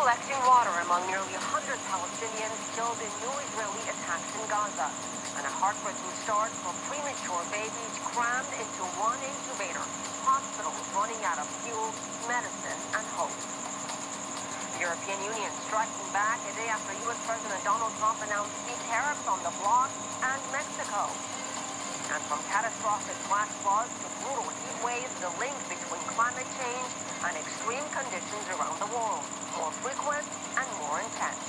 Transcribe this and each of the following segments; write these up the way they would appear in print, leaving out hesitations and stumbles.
collecting water among nearly 100 Palestinians killed in new Israeli attacks in Gaza. And a heartbreaking start for premature babies crammed into one incubator. Hospitals running out of fuel, medicine, and hope. The European Union striking back a day after U.S. President Donald Trump announced new tariffs on the bloc and Mexico. And from catastrophic flash floods to brutal heat waves, the link between climate change and extreme conditions around the world, more frequent and more intense.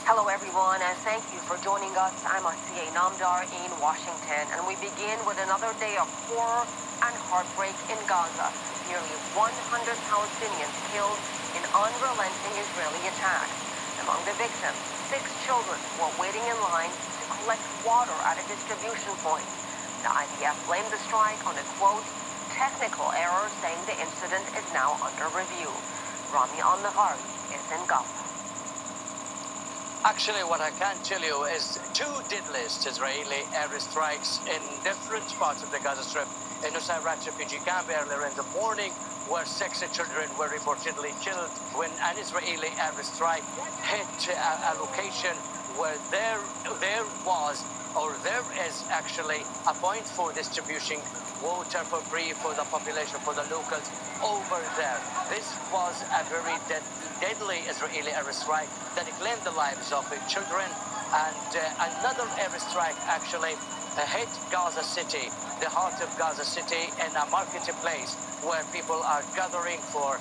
Hello everyone, and thank you for joining us. I'm Asiye Namdar in Washington, and we begin with another day of horror and heartbreak in Gaza. Nearly 100 Palestinians killed in unrelenting Israeli attacks. Among the victims, 6 children were waiting in line to collect water at a distribution point. The IDF blamed the strike on a, quote, technical error, saying the incident is now under review. Rami Al-Naghari is in Gaza. Actually, what I can tell you is 2 deadliest Israeli airstrikes in different parts of the Gaza Strip. In Nusayrat refugee camp earlier in the morning, where 6 children were reportedly killed when an Israeli airstrike hit a location where there is actually a point for distributing water for free for the population, for the locals over there. This was a very deadly Israeli airstrike that claimed the lives of children, and another airstrike actually hit Gaza City, the heart of Gaza City, in a marketplace where people are gathering for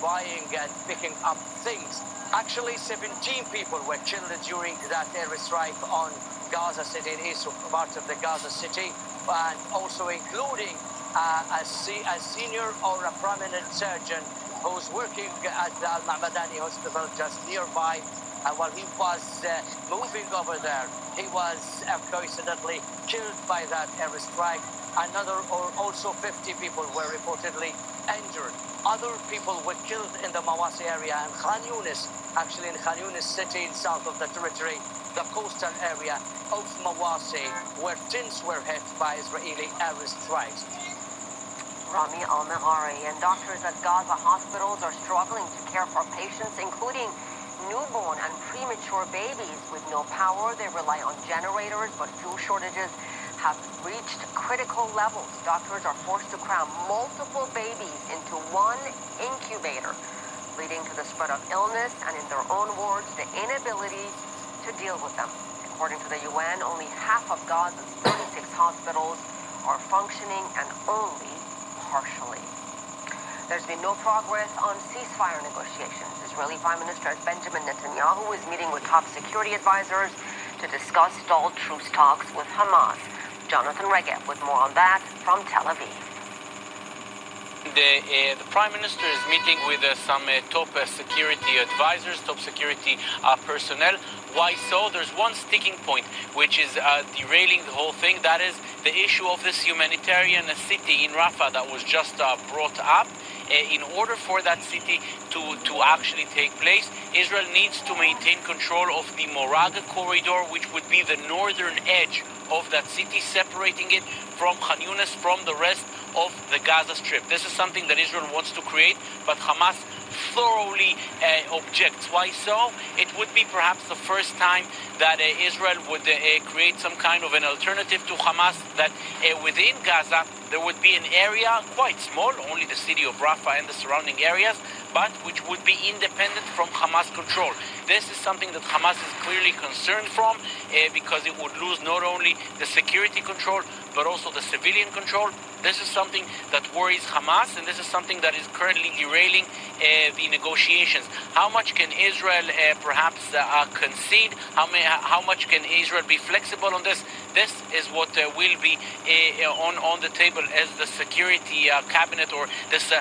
buying and picking up things. Actually, 17 people were killed during that airstrike on Gaza City, the east part of the Gaza City, and also including a senior or a prominent surgeon who's working at the Al-Ma'madani hospital just nearby. While he was moving over there, he was coincidentally killed by that airstrike. Also 50 people were reportedly injured. Other people were killed in the Mawasi area and Khan Yunis, actually in Khan Yunis city, south of the territory, the coastal area of Mawasi, where tents were hit by Israeli airstrikes. Rami Al-Naghari, and doctors at Gaza hospitals are struggling to care for patients, including newborn and premature babies. With no power, they rely on generators, but fuel shortages have reached critical levels. Doctors are forced to cram multiple babies into one incubator, leading to the spread of illness and, in their own words, the inability to deal with them. According to the UN, only half of Gaza's 36 hospitals are functioning, and only partially. There's been no progress on ceasefire negotiations. Israeli Prime Minister Benjamin Netanyahu is meeting with top security advisors to discuss stalled truce talks with Hamas. Jonathan Regev with more on that from Tel Aviv. The Prime Minister is meeting with some top security advisors, top security personnel. Why so? There's one sticking point which is derailing the whole thing. That is the issue of this humanitarian city in Rafah that was just brought up. In order for that city to actually take place, Israel needs to maintain control of the Moraga corridor, which would be the northern edge of that city, separating it from Khan Yunis, from the rest of the Gaza Strip. This is something that Israel wants to create, but Hamas thoroughly objects. Why so? It would be perhaps the first time that Israel would create some kind of an alternative to Hamas, that within Gaza there would be an area quite small, only the city of Rafah and the surrounding areas, but which would be independent from Hamas control. This is something that Hamas is clearly concerned from, because it would lose not only the security control, but also the civilian control. This is something that worries Hamas, and this is something that is currently derailing the negotiations. How much can Israel perhaps concede? How much can Israel be flexible on this? This is what will be on the table as the security cabinet, or this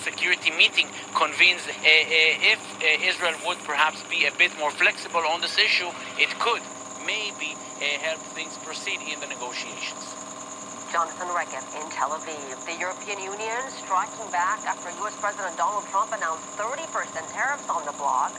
security meeting convenes. If Israel would perhaps be a bit more flexible on this issue, it could maybe help things proceed in the negotiations. Jonathan Regev in Tel Aviv. The European Union striking back after U.S. President Donald Trump announced 30% tariffs on the bloc.